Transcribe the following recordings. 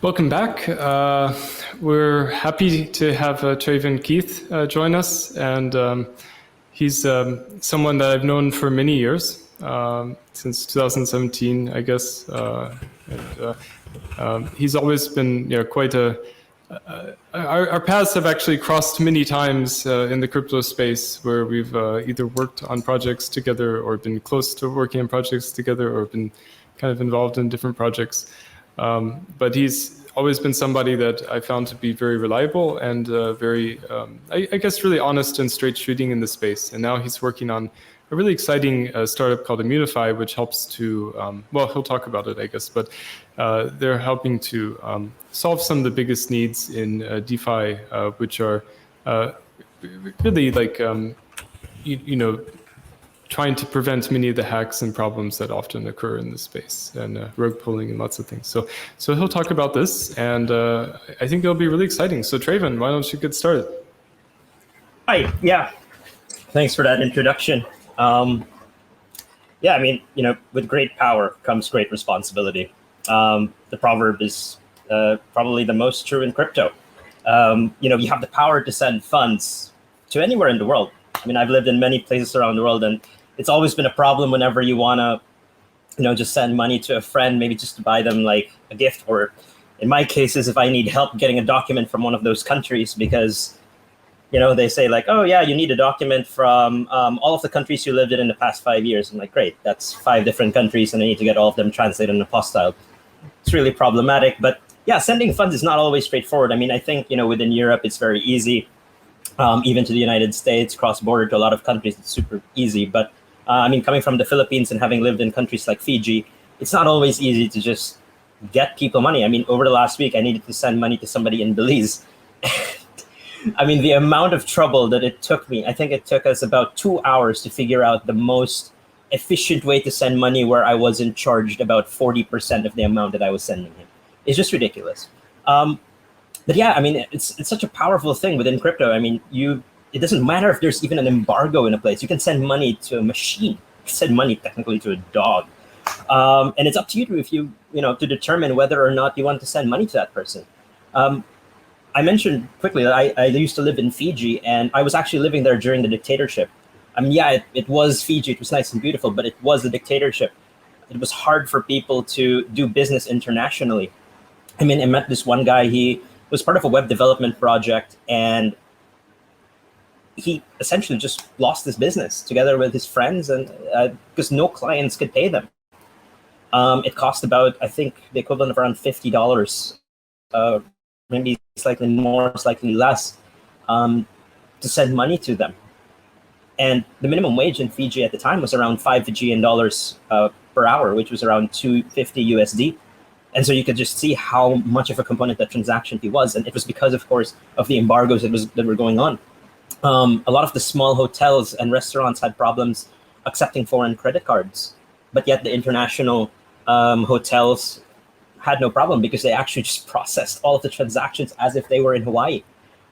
Welcome back. We're happy to have Travin Keith join us, and he's someone that I've known for many years, since 2017, I guess. He's always been quite a... Our paths have actually crossed many times in the crypto space, where we've either worked on projects together or been close to working on projects together or been kind of involved in different projects. But he's always been somebody that I found to be very reliable and very, I guess, really honest and straight shooting in the space. And now he's working on a really exciting startup called Immunefi, which helps to, well, he'll talk about it, I guess, but they're helping to solve some of the biggest needs in DeFi, which are really like, trying to prevent many of the hacks and problems that often occur in this space, and rug pulling and lots of things. So he'll talk about this, and I think it'll be really exciting. So Travin, why don't you get started? Hi, yeah. Thanks for that introduction. Yeah, I mean, with great power comes great responsibility. The proverb is probably the most true in crypto. You have the power to send funds to anywhere in the world. I mean, I've lived in many places around the world, and it's always been a problem whenever you want to, just send money to a friend, maybe just to buy them like a gift, or in my cases, if I need help getting a document from one of those countries, because, they say like, oh yeah, you need a document from all of the countries you lived in the past 5 years. I'm like, great, that's 5 different countries, and I need to get all of them translated in apostille. It's really problematic, but yeah, sending funds is not always straightforward. I mean, I think, within Europe, it's very easy. Even to the United States, cross-border to a lot of countries, it's super easy. But I mean, coming from the Philippines and having lived in countries like Fiji, it's not always easy to just get people money. I mean, over the last week, I needed to send money to somebody in Belize. I mean, the amount of trouble that it took me, I think it took us about 2 hours to figure out the most efficient way to send money where I wasn't charged about 40% of the amount that I was sending him. It's just ridiculous. But yeah, I mean, it's such a powerful thing within crypto. I mean, it doesn't matter if there's even an embargo in a place. You can send money to a machine. You can send money technically to a dog. And it's up to you to determine whether or not you want to send money to that person. I mentioned quickly that I used to live in Fiji, and I was actually living there during the dictatorship. I mean, yeah, it was Fiji. It was nice and beautiful, but it was a dictatorship. It was hard for people to do business internationally. I mean, I met this one guy. He was part of a web development project, and he essentially just lost his business together with his friends, and because no clients could pay them. It cost about, I think, the equivalent of around $50, maybe slightly more, slightly less, to send money to them. And the minimum wage in Fiji at the time was around $5 per hour, which was around $250 USD. And so you could just see how much of a component that transaction fee was. And it was because, of course, of the embargoes that were going on. A lot of the small hotels and restaurants had problems accepting foreign credit cards. But yet the international hotels had no problem, because they actually just processed all of the transactions as if they were in Hawaii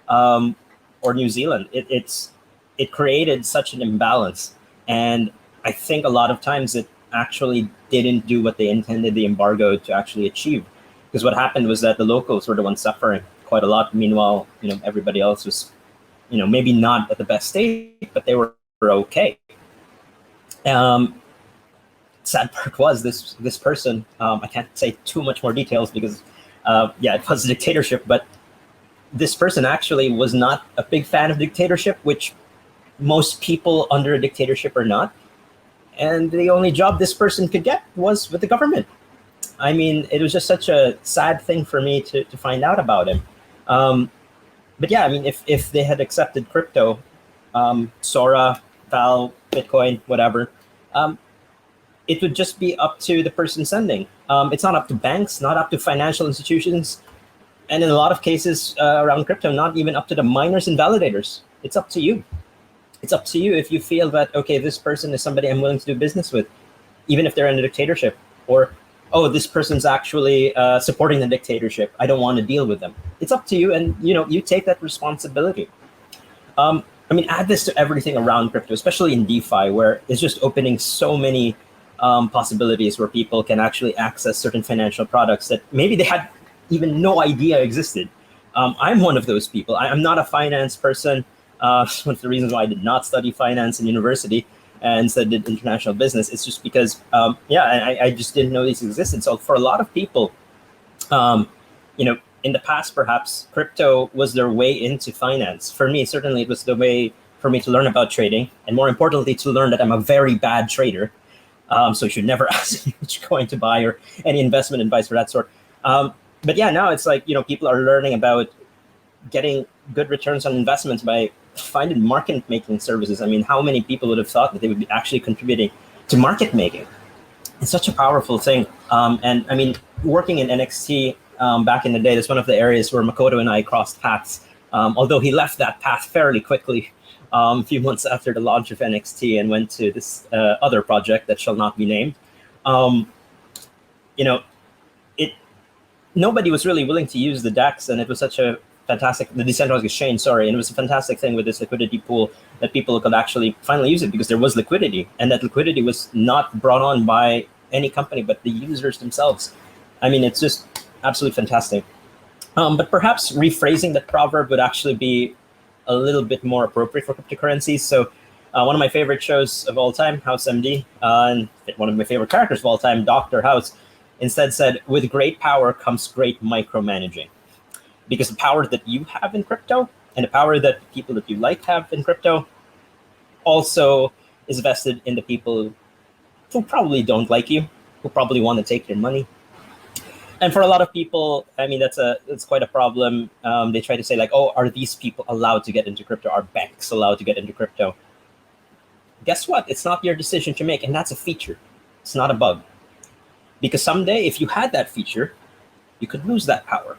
or New Zealand. It created such an imbalance. And I think a lot of times it actually didn't do what they intended the embargo to actually achieve, because what happened was that the locals were the ones suffering quite a lot. Meanwhile, everybody else was, maybe not at the best state, but they were okay. Sad part was this person. I can't say too much more details because, yeah, it was a dictatorship. But this person actually was not a big fan of dictatorship, which most people under a dictatorship are not. And the only job this person could get was with the government. I mean, it was just such a sad thing for me to find out about him. But yeah, I mean, if they had accepted crypto, SORA, Val, Bitcoin, whatever, it would just be up to the person sending. It's not up to banks, not up to financial institutions. And in a lot of cases around crypto, not even up to the miners and validators. It's up to you. It's up to you if you feel that, okay, this person is somebody I'm willing to do business with, even if they're in a dictatorship, or, oh, this person's actually supporting the dictatorship. I don't want to deal with them. It's up to you, and you take that responsibility. I mean, add this to everything around crypto, especially in DeFi, where it's just opening so many possibilities where people can actually access certain financial products that maybe they had even no idea existed. I'm one of those people. I'm not a finance person. It's one of the reasons why I did not study finance in university and instead did international business. It's just because, I just didn't know these existed. So for a lot of people, in the past, perhaps crypto was their way into finance. For me, certainly it was the way for me to learn about trading, and more importantly, to learn that I'm a very bad trader. So you should never ask me which coin to buy or any investment advice for that sort. But yeah, now it's like, people are learning about getting good returns on investments by finding market making services. I mean, how many people would have thought that they would be actually contributing to market making? It's such a powerful thing. And I mean, working in NXT back in the day, that's one of the areas where Makoto and I crossed paths. Although he left that path fairly quickly a few months after the launch of NXT and went to this other project that shall not be named. Nobody was really willing to use the DEX, and it was such a fantastic, the decentralized exchange, sorry, and it was a fantastic thing with this liquidity pool that people could actually finally use it because there was liquidity, and that liquidity was not brought on by any company but the users themselves. I mean, it's just absolutely fantastic. But perhaps rephrasing that proverb would actually be a little bit more appropriate for cryptocurrencies. So one of my favorite shows of all time, House MD, and one of my favorite characters of all time, Dr. House, instead said, with great power comes great micromanaging. Because the power that you have in crypto and the power that people that you like have in crypto also is vested in the people who probably don't like you, who probably want to take your money. And for a lot of people, I mean, that's quite a problem. They try to say like, oh, are these people allowed to get into crypto? Are banks allowed to get into crypto? Guess what? It's not your decision to make, and that's a feature. It's not a bug. Because someday, if you had that feature, you could lose that power,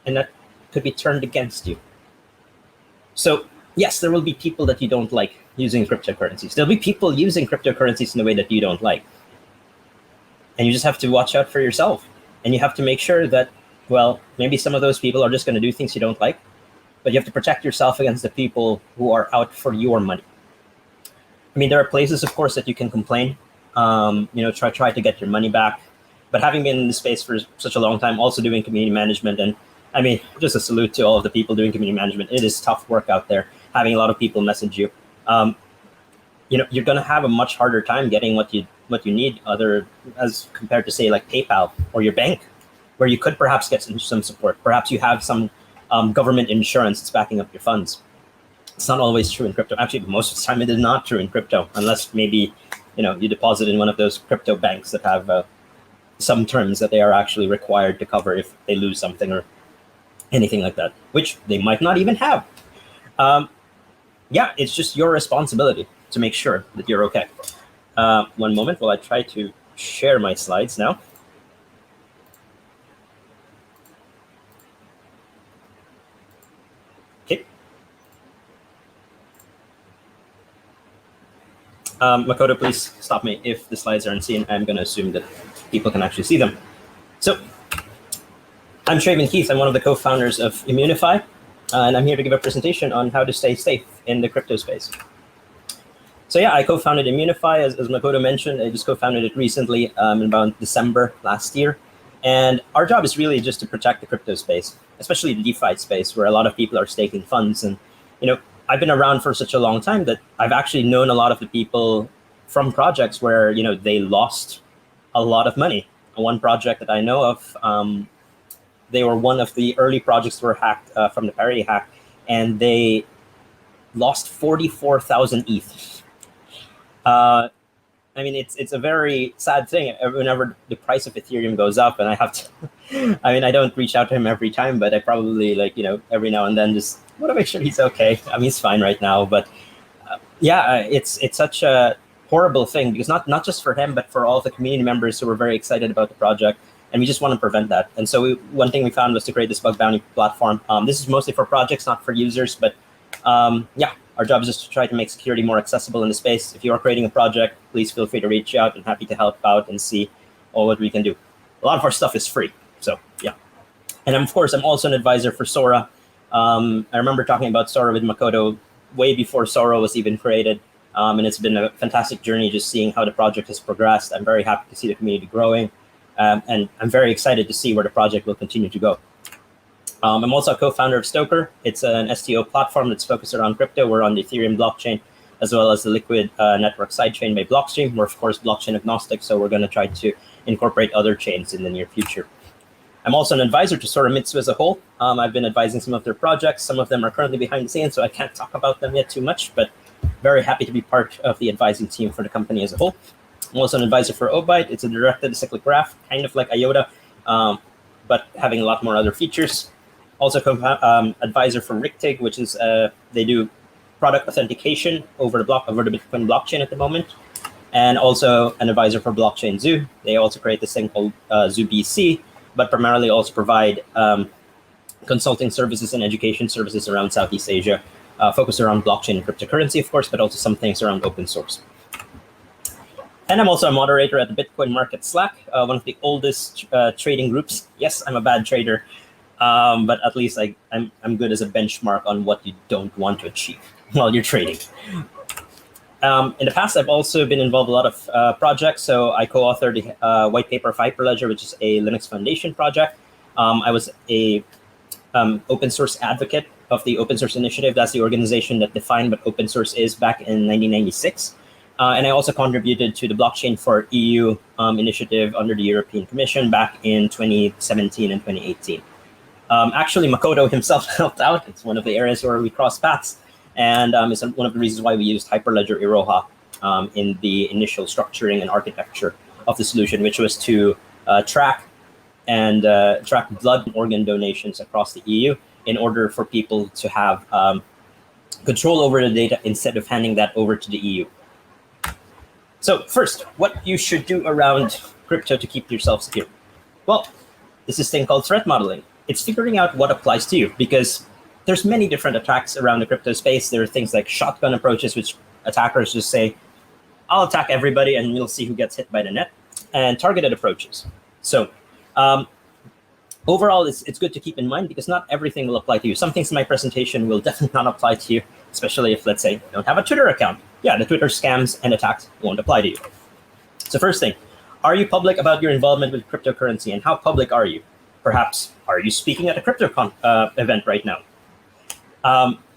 and that could be turned against you. So yes, there will be people that you don't like using cryptocurrencies. There'll be people using cryptocurrencies in a way that you don't like. And you just have to watch out for yourself. And you have to make sure that, well, maybe some of those people are just going to do things you don't like, but you have to protect yourself against the people who are out for your money. I mean, there are places, of course, that you can complain, try to get your money back. But having been in the space for such a long time, also doing community management, and I mean, just a salute to all of the people doing community management. It is tough work out there, having a lot of people message you. You're going to have a much harder time getting what you need, as compared to say like PayPal or your bank, where you could perhaps get some support. Perhaps you have some government insurance that's backing up your funds. It's not always true in crypto. Actually, most of the time it is not true in crypto, unless maybe you deposit in one of those crypto banks that have some terms that they are actually required to cover if they lose something or anything like that, which they might not even have. It's just your responsibility to make sure that you're okay. One moment while I try to share my slides now. Okay. Makoto, please stop me if the slides aren't seen. I'm going to assume that people can actually see them. So I'm Travin Keith. I'm one of the co-founders of Immunefi, and I'm here to give a presentation on how to stay safe in the crypto space. So yeah, I co-founded Immunefi, as Makoto mentioned. I just co-founded it recently in about December last year. And our job is really just to protect the crypto space, especially the DeFi space, where a lot of people are staking funds. And I've been around for such a long time that I've actually known a lot of the people from projects where they lost a lot of money. One project that I know of, they were one of the early projects that were hacked from the parity hack, and they lost 44,000 ETH. I mean, it's a very sad thing whenever the price of Ethereum goes up, and I have to, I mean, I don't reach out to him every time, but I probably every now and then just want to make sure he's okay. I mean, he's fine right now, but it's such a horrible thing because not just for him, but for all the community members who were very excited about the project. And we just want to prevent that. And so one thing we found was to create this bug bounty platform. This is mostly for projects, not for users, but our job is just to try to make security more accessible in the space. If you are creating a project, please feel free to reach out. I'm happy to help out and see what we can do. A lot of our stuff is free, so yeah. And of course, I'm also an advisor for SORA. I remember talking about SORA with Makoto way before SORA was even created. And it's been a fantastic journey just seeing how the project has progressed. I'm very happy to see the community growing. And I'm very excited to see where the project will continue to go. I'm also a co-founder of Stoker. It's an STO platform that's focused around crypto. We're on the Ethereum blockchain, as well as the Liquid network sidechain by Blockstream. We're, of course, blockchain agnostic, so we're going to try to incorporate other chains in the near future. I'm also an advisor to SORA Mitsu as a whole. I've been advising some of their projects. Some of them are currently behind the scenes, so I can't talk about them yet too much, but very happy to be part of the advising team for the company as a whole. I'm also an advisor for Obyte. It's a directed acyclic graph, kind of like IOTA, but having a lot more other features. Also advisor for Rictig, which is they do product authentication over the Bitcoin blockchain at the moment. And also an advisor for Blockchain Zoo. They also create this thing called Zoo BC, but primarily also provide consulting services and education services around Southeast Asia, focused around blockchain and cryptocurrency, of course, but also some things around open source. And I'm also a moderator at the Bitcoin Market Slack, one of the oldest trading groups. Yes, I'm a bad trader, but at least I'm good as a benchmark on what you don't want to achieve while you're trading. In the past, I've also been involved in a lot of projects. So I co-authored the white paper of Hyperledger, which is a Linux Foundation project. I was a open source advocate of the Open Source Initiative. That's the organization that defined what open source is back in 1996. And I also contributed to the Blockchain for EU initiative under the European Commission back in 2017 and 2018. Actually, Makoto himself helped out. It's one of the areas where we crossed paths. And it's one of the reasons why we used Hyperledger Iroha in the initial structuring and architecture of the solution, which was to track blood and organ donations across the EU in order for people to have control over the data instead of handing that over to the EU. So first, what you should do around crypto to keep yourself secure. Well, this is a thing called threat modeling. It's figuring out what applies to you, because there's many different attacks around the crypto space. There are things like shotgun approaches, which attackers just say, I'll attack everybody and we'll see who gets hit by the net, and targeted approaches. So overall, it's good to keep in mind, because not everything will apply to you. Some things in my presentation will definitely not apply to you, especially if, let's say, you don't have a Twitter account. Yeah, the Twitter scams and attacks won't apply to you. So first thing, are you public about your involvement with cryptocurrency, and how public are you? Perhaps, are you speaking at a crypto event right now?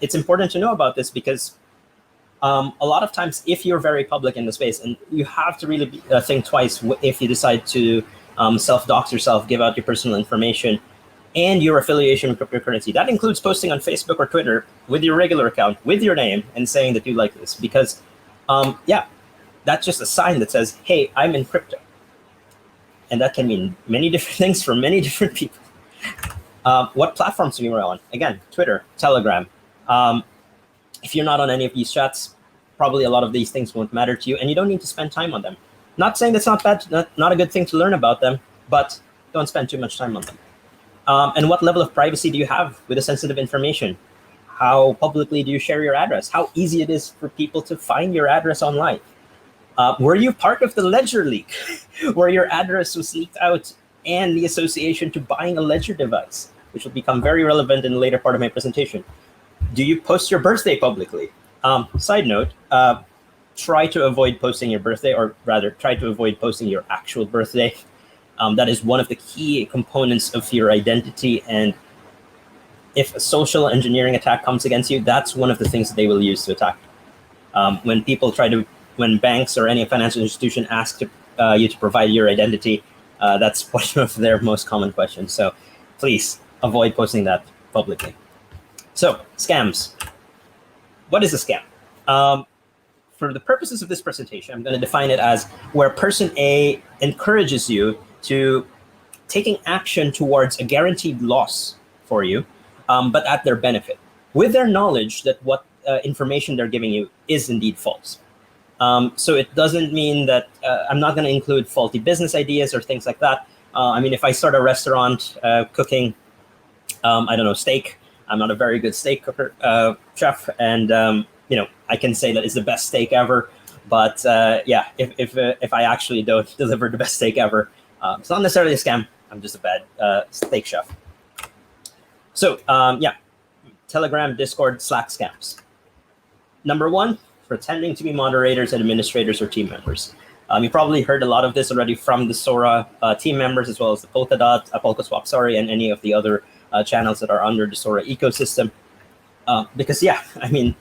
It's important to know about this, because a lot of times, if you're very public in the space, and you have to really think twice if you decide to self-dox yourself, give out your personal information, and your affiliation with cryptocurrency. That includes posting on Facebook or Twitter with your regular account, with your name, and saying that you like this. Because, yeah, that's just a sign that says, hey, I'm in crypto. And that can mean many different things for many different people. What platforms are you on? Again, Twitter, Telegram. If you're not on any of these chats, probably a lot of these things won't matter to you, and you don't need to spend time on them. Not saying that's not bad, not a good thing to learn about them, but don't spend too much time on them. And what level of privacy do you have with the sensitive information? How publicly do you share your address? How easy it is for people to find your address online? Were you part of the Ledger leak, where your address was leaked out, and the association to buying a Ledger device, which will become very relevant in the later part of my presentation? Do you post your birthday publicly? Side note, try to avoid posting your birthday, or rather, try to avoid posting your actual birthday. That is one of the key components of your identity, and if a social engineering attack comes against you, that's one of the things that they will use to attack. When banks or any financial institution ask you to provide your identity, that's one of their most common questions. So please avoid posting that publicly. So scams. What is a scam? For the purposes of this presentation, I'm going to define it as where person A encourages you to taking action towards a guaranteed loss for you, but at their benefit, with their knowledge that what information they're giving you is indeed false. So it doesn't mean that I'm not going to include faulty business ideas or things like that. I mean, if I start a restaurant cooking, I don't know, steak, I'm not a very good steak cooker, chef, and I can say that it's the best steak ever. But yeah, if I actually don't deliver the best steak ever, it's not necessarily a scam. I'm just a bad steak chef. So yeah, Telegram, Discord, Slack scams. Number one, pretending to be moderators, administrators, or team members. You probably heard a lot of this already from the SORA team members, as well as the Polkaswap, sorry, and any of the other channels that are under the SORA ecosystem. Because yeah, I mean,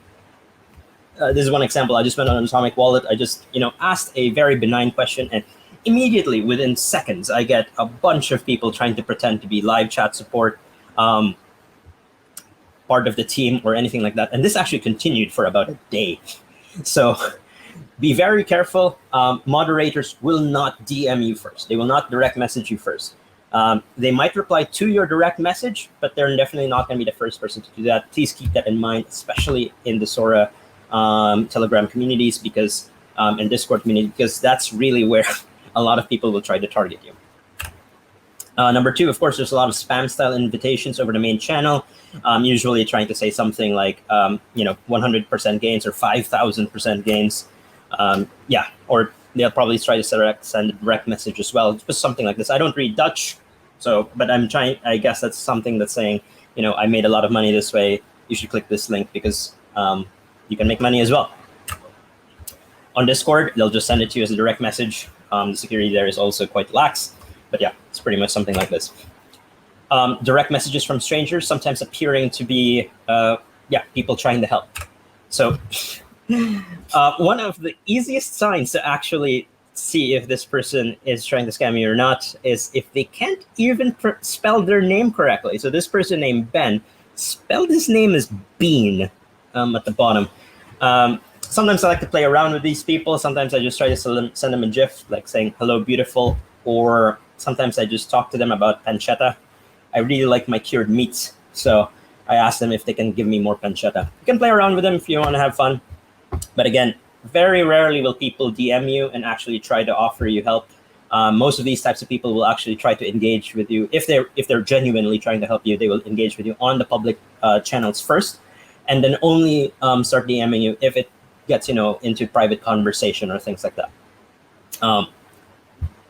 this is one example. I just went on an Atomic Wallet. I just asked a very benign question, and immediately within seconds, I get a bunch of people trying to pretend to be live chat support, part of the team or anything like that. And this actually continued for about a day. So be very careful. Moderators will not DM you first. They will not direct message you first. They might reply to your direct message, but they're definitely not going to be the first person to do that. Please keep that in mind, especially in the SORA Telegram communities, because and Discord community, because that's really where a lot of people will try to target you. Number two, of course, there's a lot of spam style invitations over the main channel, usually trying to say something like 100% gains or 5,000% gains. Yeah, or they'll probably try to send a direct message as well. Just something like this. I don't read Dutch, but I guess that's something that's saying, I made a lot of money this way. You should click this link because you can make money as well. On Discord, they'll just send it to you as a direct message. The security there is also quite lax, but yeah, it's pretty much something like this. Direct messages from strangers, sometimes appearing to be, people trying to help. So one of the easiest signs to actually see if this person is trying to scam you or not is if they can't even spell their name correctly. So this person named Ben spelled his name as Bean at the bottom. Sometimes I like to play around with these people. Sometimes I just try to send them a GIF, like saying, hello, beautiful. Or sometimes I just talk to them about pancetta. I really like my cured meats. So I ask them if they can give me more pancetta. You can play around with them if you want to have fun. But again, very rarely will people DM you and actually try to offer you help. Most of these types of people will actually try to engage with you. If they're genuinely trying to help you, they will engage with you on the public channels first, and then only start DMing you if it gets into private conversation or things like that.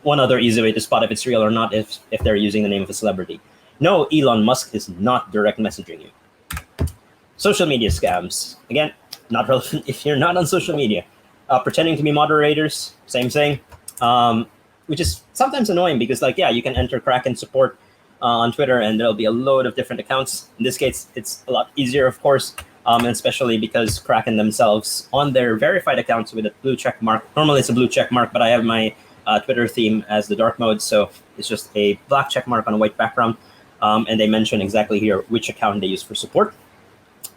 One other easy way to spot if it's real or not if they're using the name of a celebrity. No, Elon Musk is not direct messaging you. Social media scams. Again, not relevant if you're not on social media. Pretending to be moderators, same thing. Which is sometimes annoying because you can enter Kraken support on Twitter and there'll be a load of different accounts. In this case, it's a lot easier, of course, and especially because Kraken themselves on their verified accounts with a blue check mark. Normally it's a blue check mark, but I have my Twitter theme as the dark mode, so it's just a black check mark on a white background. And they mention exactly here which account they use for support.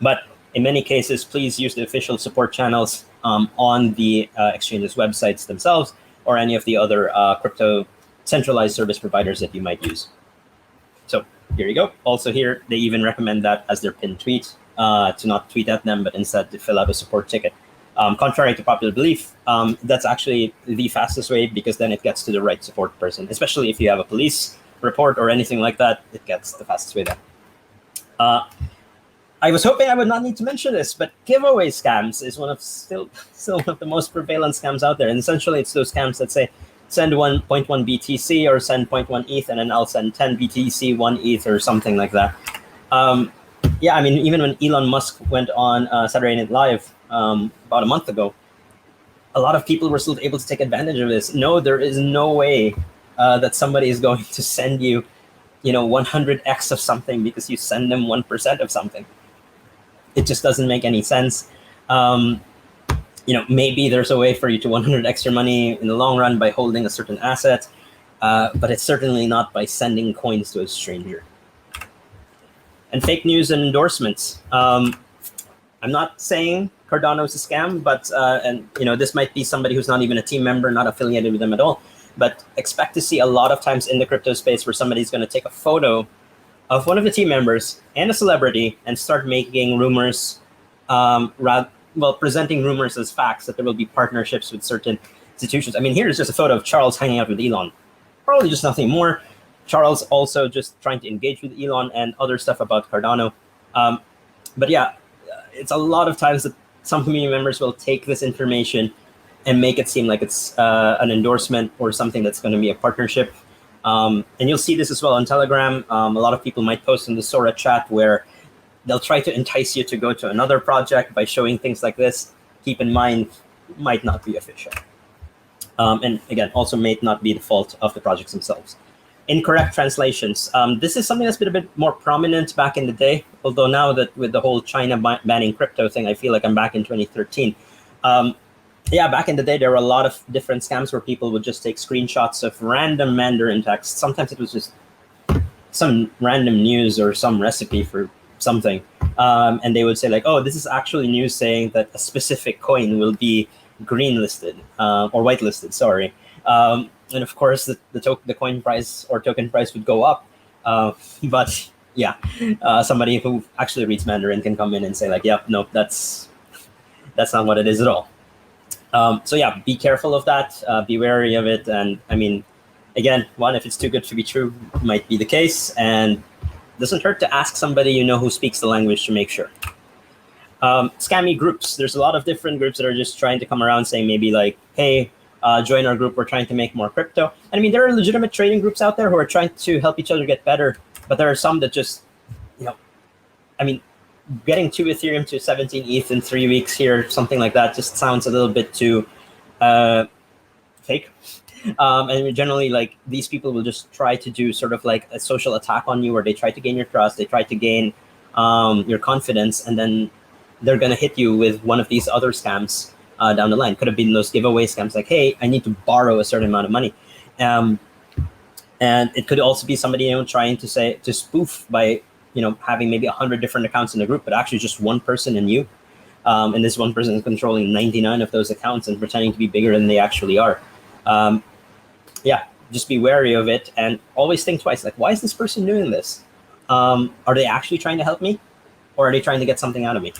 But in many cases, please use the official support channels on the exchanges websites themselves or any of the other crypto centralized service providers that you might use. So here you go. Also here, they even recommend that as their pinned tweet, to not tweet at them, but instead to fill out a support ticket. Contrary to popular belief, that's actually the fastest way because then it gets to the right support person, especially if you have a police report or anything like that, it gets the fastest way there. I was hoping I would not need to mention this, but giveaway scams is still one of the most prevalent scams out there. And essentially, it's those scams that say, send 1.1 BTC or send 0.1 ETH, and then I'll send 10 BTC, 1 ETH, or something like that. Yeah, I mean, even when Elon Musk went on Saturday Night Live about a month ago, a lot of people were still able to take advantage of this. No, there is no way that somebody is going to send you, 100x of something because you send them 1% of something. It just doesn't make any sense. Maybe there's a way for you to 100x your money in the long run by holding a certain asset, but it's certainly not by sending coins to a stranger. And fake news and endorsements. I'm not saying Cardano is a scam, but this might be somebody who's not even a team member, not affiliated with them at all. But expect to see a lot of times in the crypto space where somebody's going to take a photo of one of the team members and a celebrity and start making rumors, presenting rumors as facts that there will be partnerships with certain institutions. I mean, here's just a photo of Charles hanging out with Elon. Probably just nothing more. Charles also just trying to engage with Elon and other stuff about Cardano. But yeah, it's a lot of times that some community members will take this information and make it seem like it's an endorsement or something that's going to be a partnership. And you'll see this as well on Telegram. A lot of people might post in the SORA chat where they'll try to entice you to go to another project by showing things like this. Keep in mind, might not be official. And again, also may not be the fault of the projects themselves. Incorrect translations. This is something that's been a bit more prominent back in the day, although now that with the whole China banning crypto thing, I feel like I'm back in 2013. Yeah, back in the day, there were a lot of different scams where people would just take screenshots of random Mandarin text. Sometimes it was just some random news or some recipe for something. And they would say like, oh, this is actually news saying that a specific coin will be green listed or white listed, sorry. And of course, the coin price or token price would go up. But yeah, somebody who actually reads Mandarin can come in and say like, yep, nope, that's not what it is at all. So yeah, be careful of that. Be wary of it. And I mean, again, one, if it's too good to be true, might be the case. And doesn't hurt to ask somebody you know who speaks the language to make sure. Scammy groups. There's a lot of different groups that are just trying to come around saying maybe like, hey, join our group. We're trying to make more crypto. And I mean, there are legitimate trading groups out there who are trying to help each other get better. But there are some that just, I mean, getting 2 Ethereum to 17 ETH in 3 weeks here, something like that, just sounds a little bit too fake. And generally, like, these people will just try to do sort of like a social attack on you, where they try to gain your trust, they try to gain your confidence, and then they're going to hit you with one of these other scams down the line. Could have been those giveaway scams like, hey, I need to borrow a certain amount of money. And it could also be somebody trying to spoof by having maybe 100 different accounts in the group, but actually just one person in you. And this one person is controlling 99 of those accounts and pretending to be bigger than they actually are. Yeah, just be wary of it and always think twice. Like, why is this person doing this? Are they actually trying to help me, or are they trying to get something out of me?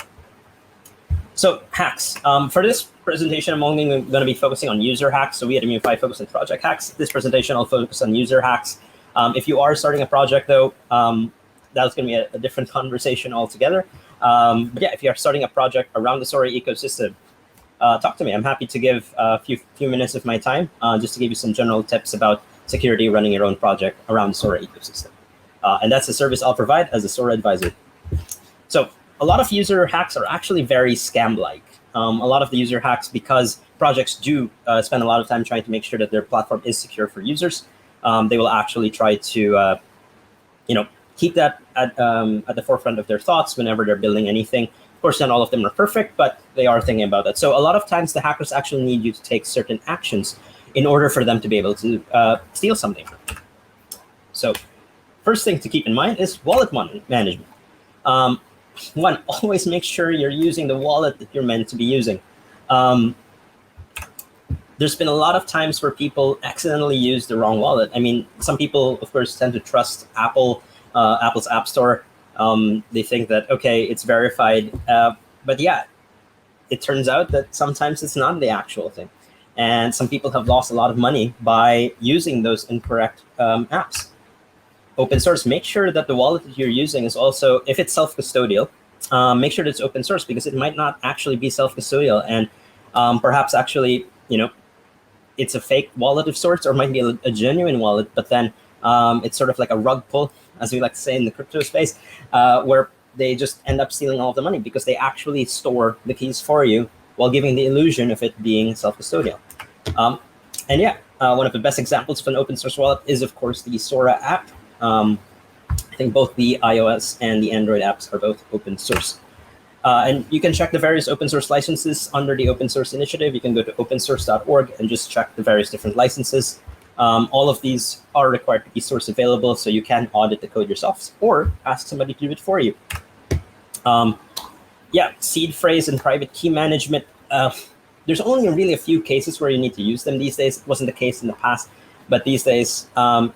So hacks. For this presentation, I'm only going to be focusing on user hacks. So we at Immunefi focus on project hacks. This presentation, I'll focus on user hacks. If you are starting a project, though, that's going to be a different conversation altogether. But yeah, if you're starting a project around the SORA ecosystem, talk to me. I'm happy to give a few minutes of my time just to give you some general tips about security running your own project around the SORA ecosystem. And that's a service I'll provide as a SORA advisor. So a lot of user hacks are actually very scam-like. A lot of the user hacks, because projects do spend a lot of time trying to make sure that their platform is secure for users, they will actually try to keep that at the forefront of their thoughts whenever they're building anything. Of course, not all of them are perfect, but they are thinking about that. So a lot of times the hackers actually need you to take certain actions in order for them to be able to steal something. So first thing to keep in mind is wallet management. One, always make sure you're using the wallet that you're meant to be using. There's been a lot of times where people accidentally use the wrong wallet. I mean, some people, of course, tend to trust Apple's App Store. They think that, okay, it's verified. But yeah, it turns out that sometimes it's not the actual thing. And some people have lost a lot of money by using those incorrect apps. Open source, make sure that the wallet that you're using is also, if it's self-custodial, make sure that it's open source, because it might not actually be self-custodial. And perhaps actually, it's a fake wallet of sorts, or might be a genuine wallet, but then it's sort of like a rug pull, as we like to say in the crypto space, where they just end up stealing all of the money because they actually store the keys for you while giving the illusion of it being self-custodial. And yeah, one of the best examples of an open source wallet is, of course, the SORA app. I think both the iOS and the Android apps are both open source. And you can check the various open source licenses under the open source initiative. You can go to opensource.org and just check the various different licenses. All of these are required to be source available, so you can audit the code yourselves or ask somebody to do it for you. Yeah, seed phrase and private key management. There's only really a few cases where you need to use them these days. It wasn't the case in the past, but these days,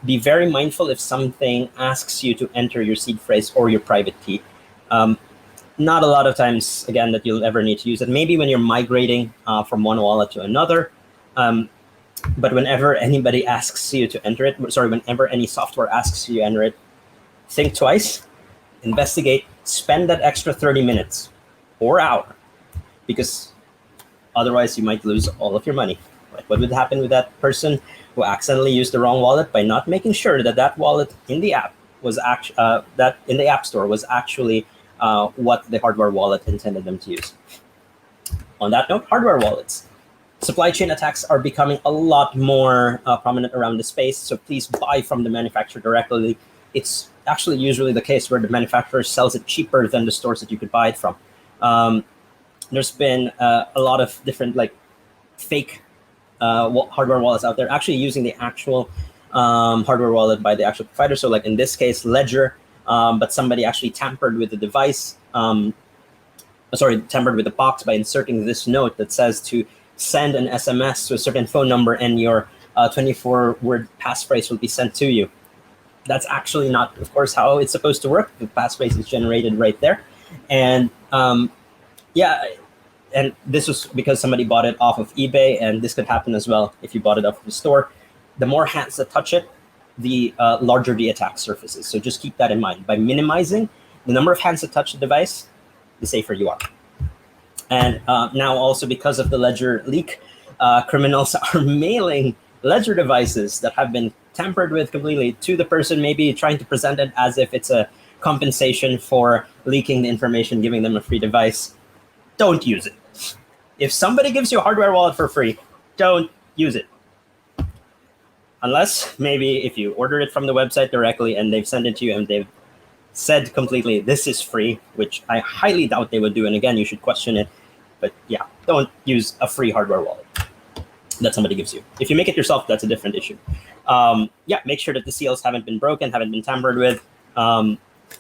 be very mindful if something asks you to enter your seed phrase or your private key. Not a lot of times, again, that you'll ever need to use it. Maybe when you're migrating from one wallet to another. But whenever anybody asks you to enter it, whenever any software asks you to enter it, think twice, investigate, spend that extra 30 minutes or hour, because otherwise you might lose all of your money. Like, what would happen with that person who accidentally used the wrong wallet by not making sure that that wallet in the app was that in the App Store was actually what the hardware wallet intended them to use? On that note, hardware wallets. Supply chain attacks are becoming a lot more prominent around the space, so please buy from the manufacturer directly. It's actually usually the case where the manufacturer sells it cheaper than the stores that you could buy it from. There's been a lot of different like fake hardware wallets out there, actually using the actual hardware wallet by the actual provider. So like in this case, Ledger, but somebody actually tampered with the device, tampered with the box by inserting this note that says to send an SMS to a certain phone number and your 24-word passphrase will be sent to you. That's actually not, of course, how it's supposed to work. The passphrase is generated right there. And yeah, and this was because somebody bought it off of eBay, and this could happen as well if you bought it off of the store. The more hands that touch it, the larger the attack surface is. So just keep that in mind. By minimizing the number of hands that touch the device, the safer you are. And now also because of the Ledger leak, criminals are mailing Ledger devices that have been tampered with completely to the person, maybe trying to present it as if it's a compensation for leaking the information, giving them a free device. Don't use it. If somebody gives you a hardware wallet for free, don't use it. Unless maybe if you order it from the website directly and they've sent it to you and they've said completely, this is free, which I highly doubt they would do. And again, you should question it. But yeah, don't use a free hardware wallet that somebody gives you. If you make it yourself, that's a different issue. Yeah, make sure that the seals haven't been broken, haven't been tampered with.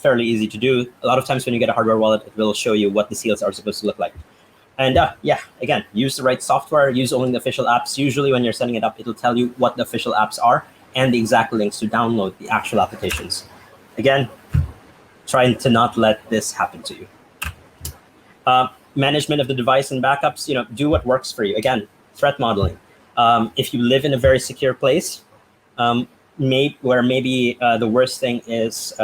Fairly easy to do. A lot of times when you get a hardware wallet, it will show you what the seals are supposed to look like. And yeah, again, use the right software, use only the official apps. Usually when you're setting it up, it'll tell you what the official apps are and the exact links to download the actual applications. Again, trying to not let this happen to you. Management of the device and backups, do what works for you. Again, threat modeling. If you live in a very secure place, where maybe the worst thing is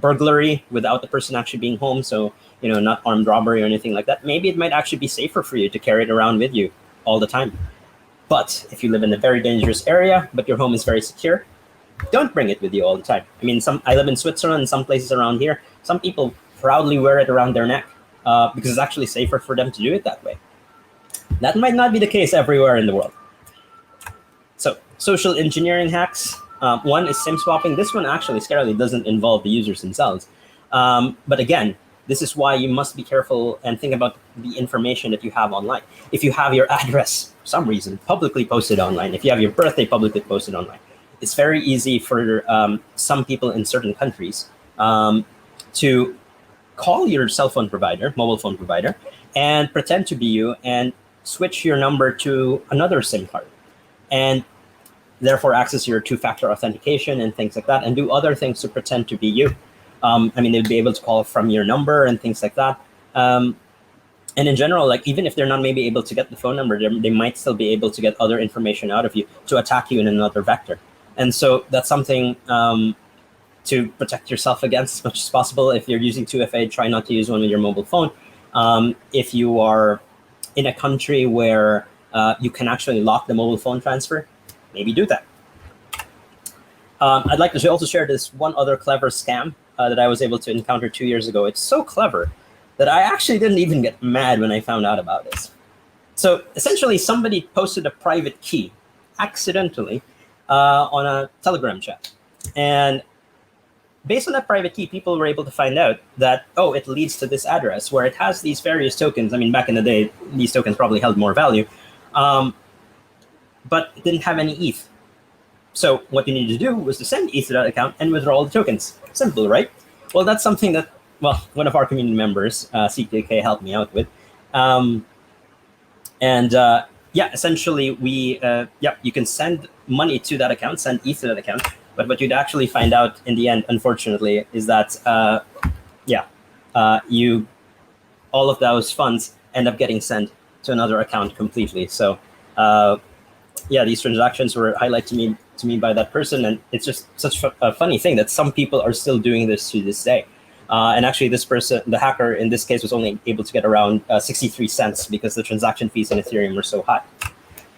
burglary without the person actually being home, so not armed robbery or anything like that, maybe it might actually be safer for you to carry it around with you all the time. But if you live in a very dangerous area, but your home is very secure, don't bring it with you all the time. I mean, I live in Switzerland, and some places around here, some people proudly wear it around their neck because it's actually safer for them to do it that way. That might not be the case everywhere in the world. So social engineering hacks. One is SIM swapping. This one actually scarily doesn't involve the users themselves. But again, this is why you must be careful and think about the information that you have online. If you have your address, for some reason, publicly posted online, if you have your birthday publicly posted online, it's very easy for some people in certain countries to call your cell phone provider, mobile phone provider, and pretend to be you and switch your number to another SIM card. And therefore access your two-factor authentication and things like that, and do other things to pretend to be you. I mean, they'd be able to call from your number and things like that. And in general, like even if they're not maybe able to get the phone number, they might still be able to get other information out of you to attack you in another vector. And so that's something to protect yourself against as much as possible. If you're using 2FA, try not to use one with your mobile phone. If you are in a country where you can actually lock the mobile phone transfer, maybe do that. I'd like to also share this one other clever scam that I was able to encounter 2 years ago. It's so clever that I actually didn't even get mad when I found out about this. So essentially, somebody posted a private key accidentally on a Telegram chat. And based on that private key, people were able to find out that, oh, it leads to this address where it has these various tokens. I mean, back in the day, these tokens probably held more value, but it didn't have any ETH. So what you needed to do was to send ETH to that account and withdraw all the tokens. Simple, right? Well, that's something that, well, one of our community members, CKK, helped me out with. Yeah, essentially, you can send money to that account, send ETH to that account. But what you'd actually find out in the end, unfortunately, is that, all of those funds end up getting sent to another account completely. So, these transactions were highlighted to me by that person, and it's just such a funny thing that some people are still doing this to this day. And actually, this person, the hacker in this case, was only able to get around 63 cents because the transaction fees in Ethereum were so high.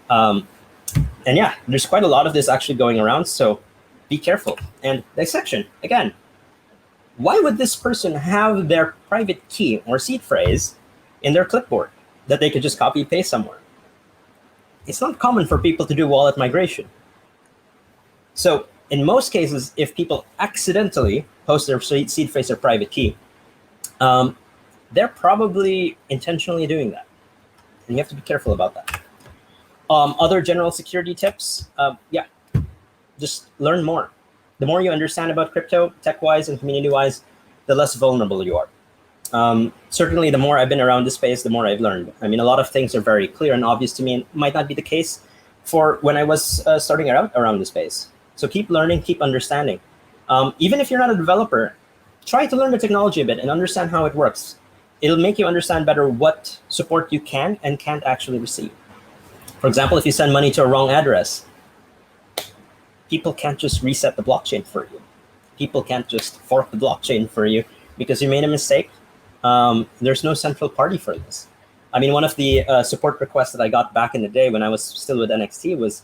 And yeah, there's quite a lot of this actually going around, so be careful. And dissection, again, why would this person have their private key or seed phrase in their clipboard? that they could just copy paste somewhere. It's not common for people to do wallet migration. So in most cases, if people accidentally post their seed phrase or private key, they're probably intentionally doing that. And you have to be careful about that. Other general security tips, yeah, just learn more. The more you understand about crypto, tech-wise and community-wise, the less vulnerable you are. Certainly, the more I've been around this space, the more I've learned. I mean, a lot of things are very clear and obvious to me, and might not be the case for when I was starting out around the space. So keep learning, keep understanding. Even if you're not a developer, try to learn the technology a bit and understand how it works. It'll make you understand better what support you can and can't actually receive. For example, if you send money to a wrong address, people can't just reset the blockchain for you. People can't just fork the blockchain for you because you made a mistake. There's no central party for this. I mean, one of the support requests that I got back in the day when I was still with NXT was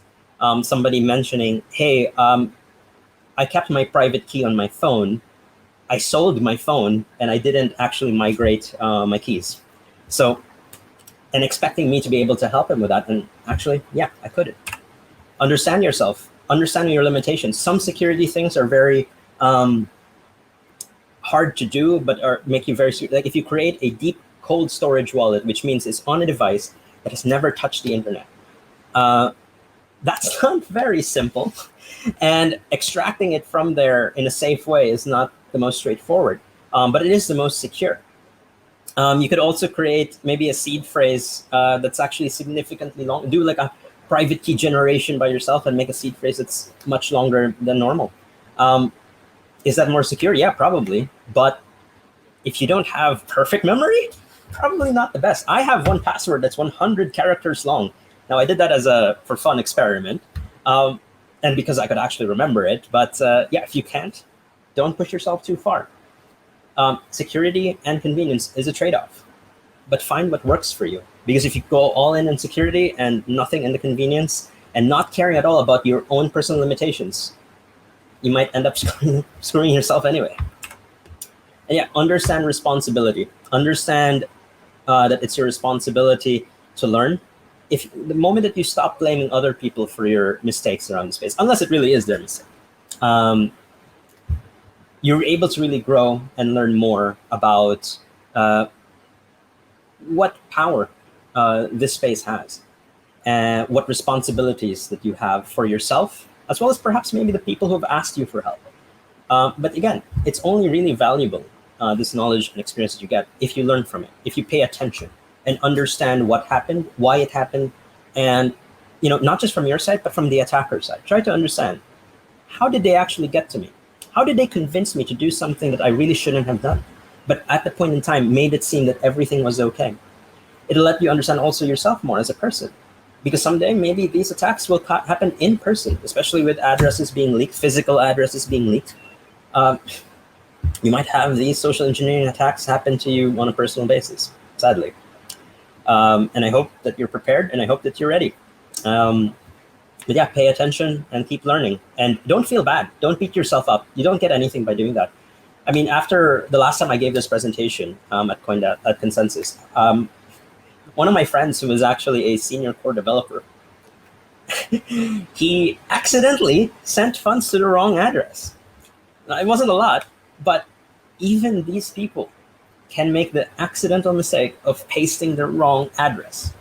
somebody mentioning, hey, I kept my private key on my phone. I sold my phone and I didn't actually migrate my keys. So, and expecting me to be able to help him with that. And actually, yeah, I couldn't. Understand yourself, understanding your limitations. Some security things are very hard to do, but make you very, like if you create a deep cold storage wallet, which means it's on a device that has never touched the internet. That's not very simple. And extracting it from there in a safe way is not the most straightforward, but it is the most secure. You could also create maybe a seed phrase that's actually significantly long. Do like a private key generation by yourself and make a seed phrase that's much longer than normal. Is that more secure? Yeah, probably. But if you don't have perfect memory, probably not the best. I have one password that's 100 characters long. Now, I did that as a for fun experiment, and because I could actually remember it. But yeah, if you can't, don't push yourself too far. Security and convenience is a trade-off, but find what works for you. Because if you go all in security and nothing in the convenience and not caring at all about your own personal limitations, you might end up screwing yourself anyway. And yeah, understand responsibility. Understand that it's your responsibility to learn. If the moment that you stop blaming other people for your mistakes around the space, unless it really is their mistake, you're able to really grow and learn more about what power this space has and what responsibilities that you have for yourself, as well as perhaps maybe the people who have asked you for help. But again, it's only really valuable, this knowledge and experience that you get, if you learn from it, if you pay attention and understand what happened, why it happened, and not just from your side, but from the attacker side. Try to understand, how did they actually get to me? How did they convince me to do something that I really shouldn't have done, but at the point in time made it seem that everything was okay? It'll let you understand also yourself more as a person, because someday maybe these attacks will happen in person, especially with addresses being leaked, physical addresses being leaked. You might have these social engineering attacks happen to you on a personal basis, sadly. And I hope that you're prepared, and I hope that you're ready. But yeah, pay attention and keep learning. And don't feel bad. Don't beat yourself up. You don't get anything by doing that. I mean, after the last time I gave this presentation at Consensus, one of my friends who was actually a senior core developer, he accidentally sent funds to the wrong address. Now, it wasn't a lot, but even these people can make the accidental mistake of pasting the wrong address.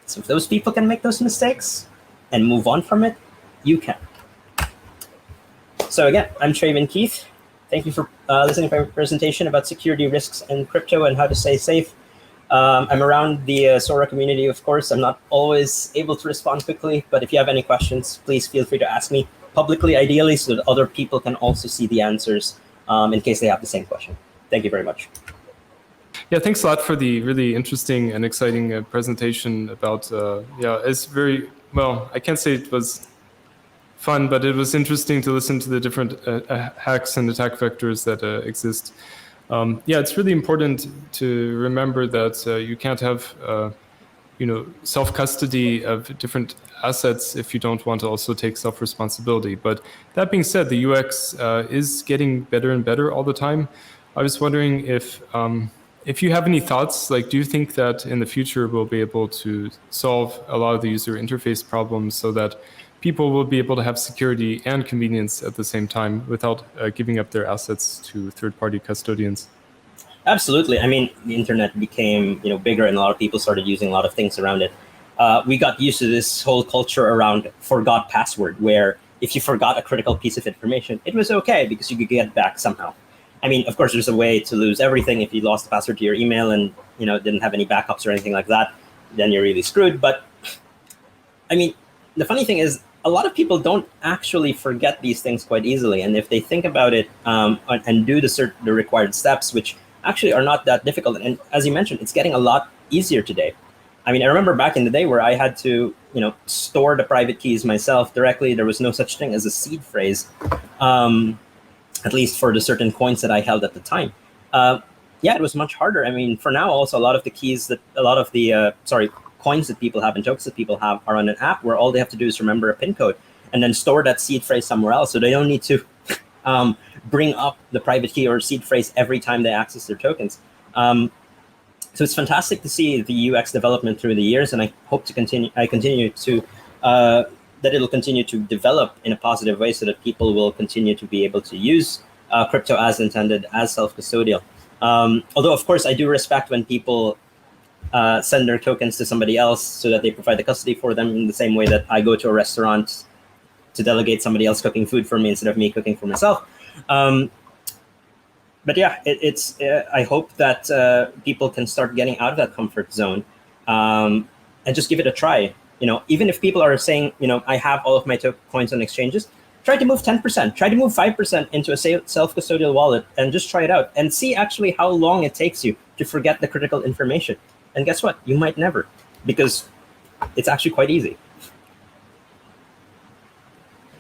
So if those people can make those mistakes and move on from it, you can. So again, I'm Travin Keith. Thank you for listening to my presentation about security risks in crypto and how to stay safe. I'm around the SORA community, of course. I'm not always able to respond quickly, but if you have any questions, please feel free to ask me publicly, ideally, so that other people can also see the answers in case they have the same question. Thank you very much. Yeah, thanks a lot for the really interesting and exciting presentation about, it's very, well, I can't say it was fun, but it was interesting to listen to the different hacks and attack vectors that exist. It's really important to remember that you can't have, self-custody of different assets if you don't want to also take self-responsibility. But that being said, the UX is getting better and better all the time. I was wondering if if you have any thoughts, like, do you think that in the future we'll be able to solve a lot of the user interface problems so that people will be able to have security and convenience at the same time without giving up their assets to third-party custodians? Absolutely. I mean, the internet became bigger, and a lot of people started using a lot of things around it. We got used to this whole culture around forgot password, where if you forgot a critical piece of information, it was okay because you could get it back somehow. I mean, of course, there's a way to lose everything. If you lost the password to your email and didn't have any backups or anything like that, then you're really screwed. But I mean, the funny thing is, a lot of people don't actually forget these things quite easily. And if they think about it and do the required steps, which actually are not that difficult, and as you mentioned, it's getting a lot easier today. I mean, I remember back in the day where I had to, store the private keys myself directly. There was no such thing as a seed phrase, at least for the certain coins that I held at the time. Yeah, it was much harder. I mean, for now, also a lot of the coins that people have and tokens that people have are on an app where all they have to do is remember a PIN code and then store that seed phrase somewhere else. So they don't need to bring up the private key or seed phrase every time they access their tokens. So it's fantastic to see the UX development through the years, and I hope to continue. That it'll continue to develop in a positive way, so that people will continue to be able to use crypto as intended, as self-custodial. Although, of course, I do respect when people send their tokens to somebody else so that they provide the custody for them, in the same way that I go to a restaurant to delegate somebody else cooking food for me instead of me cooking for myself. But yeah, I hope that people can start getting out of that comfort zone and just give it a try. Even if people are saying, I have all of my coins on exchanges, try to move 10%, try to move 5% into a self-custodial wallet, and just try it out and see actually how long it takes you to forget the critical information. And guess what? You might never, because it's actually quite easy.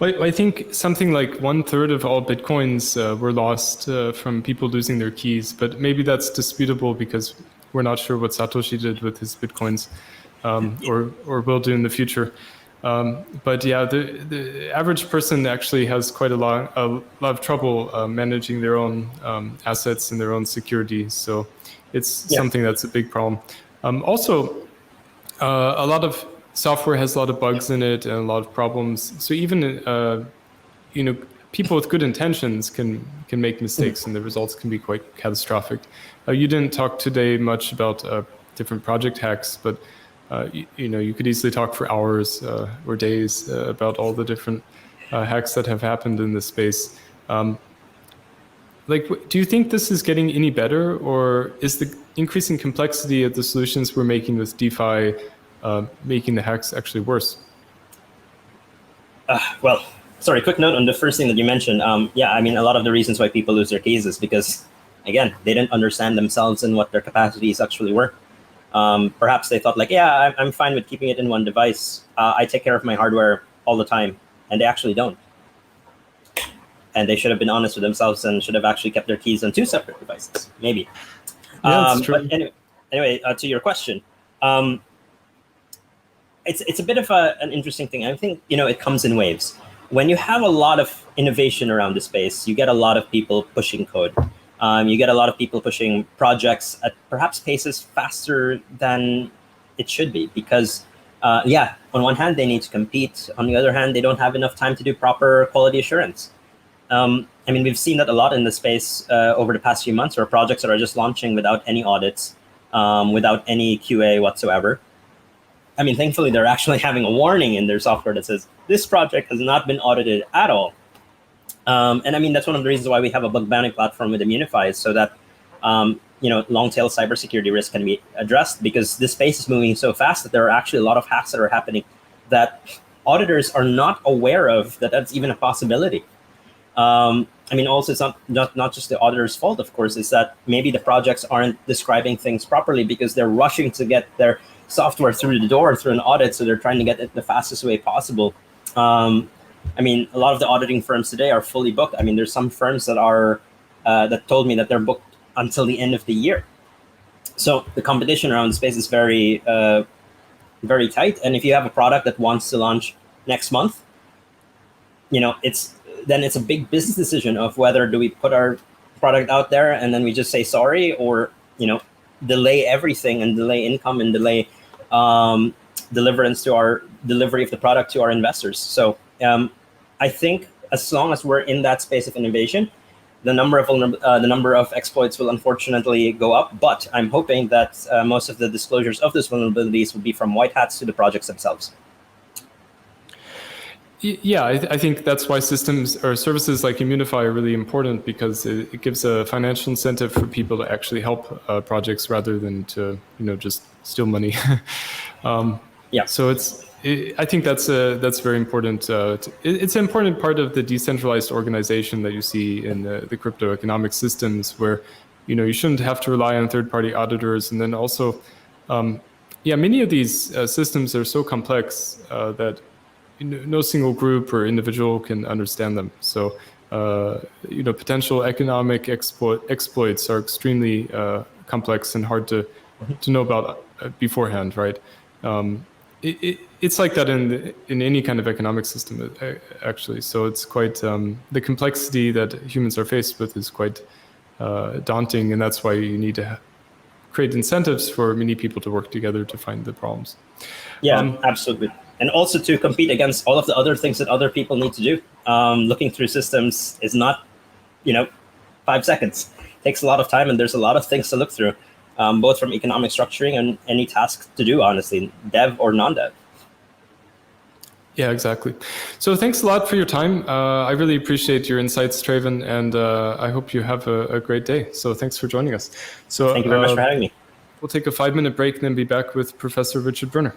Well, I think something like 1/3 of all Bitcoins were lost from people losing their keys, but maybe that's disputable because we're not sure what Satoshi did with his Bitcoins, or will do in the future. But yeah, the average person actually has quite a lot of trouble managing their own assets and their own security. So it's something that's a big problem. Also, a lot of software has a lot of bugs in it and a lot of problems. So even people with good intentions can make mistakes, and the results can be quite catastrophic. You didn't talk today much about different project hacks, but you could easily talk for hours or days about all the different hacks that have happened in this space. Do you think this is getting any better, or is the increasing complexity of the solutions we're making with DeFi making the hacks actually worse? Well, sorry, quick note on the first thing that you mentioned. Yeah, I mean, a lot of the reasons why people lose their keys is because, again, they didn't understand themselves and what their capacities actually were. Perhaps they thought like, yeah, I'm fine with keeping it in one device. I take care of my hardware all the time, and they actually don't. And they should have been honest with themselves and should have actually kept their keys on 2 separate devices, maybe. Yeah, that's true. But anyway, to your question, it's a bit of an interesting thing. I think it comes in waves. When you have a lot of innovation around the space, you get a lot of people pushing code. You get a lot of people pushing projects at perhaps paces faster than it should be, because on one hand they need to compete. On the other hand, they don't have enough time to do proper quality assurance. I mean, we've seen that a lot in the space over the past few months, where projects that are just launching without any audits, without any QA whatsoever. I mean, thankfully, they're actually having a warning in their software that says this project has not been audited at all. And I mean, that's one of the reasons why we have a bug bounty platform with Immunefi, is so that long-tail cybersecurity risk can be addressed, because this space is moving so fast that there are actually a lot of hacks that are happening that auditors are not aware of, that's even a possibility. I mean, also, it's not just the auditor's fault, of course. It's that maybe the projects aren't describing things properly because they're rushing to get their software through the door through an audit, so they're trying to get it the fastest way possible. I mean, a lot of the auditing firms today are fully booked. I mean, there's some firms that are that told me that they're booked until the end of the year. So the competition around the space is very, very tight. And if you have a product that wants to launch next month, it's a big business decision of whether do we put our product out there and then we just say sorry, or delay everything and delay income and delay delivery of the product to our investors. So I think as long as we're in that space of innovation, the number of exploits will unfortunately go up. But I'm hoping that most of the disclosures of those vulnerabilities will be from white hats to the projects themselves. Yeah, I think that's why systems or services like Immunefi are really important, because it gives a financial incentive for people to actually help projects rather than to just steal money. Yeah. So I think that's very important. It's an important part of the decentralized organization that you see in the crypto economic systems, where you shouldn't have to rely on third-party auditors, and then also, many of these systems are so complex that no single group or individual can understand them. So, potential economic exploits are extremely complex and hard to know about beforehand, right? It's like that in any kind of economic system, actually. So it's quite the complexity that humans are faced with is quite daunting, and that's why you need to create incentives for many people to work together to find the problems. Yeah, absolutely. And also to compete against all of the other things that other people need to do. Looking through systems is not, 5 seconds. It takes a lot of time, and there's a lot of things to look through, both from economic structuring and any task to do, honestly, dev or non-dev. Yeah, exactly. So thanks a lot for your time. I really appreciate your insights, Travin, and I hope you have a great day. So thanks for joining us. So thank you very much for having me. We'll take a 5-minute break and then be back with Professor Richard Brunner.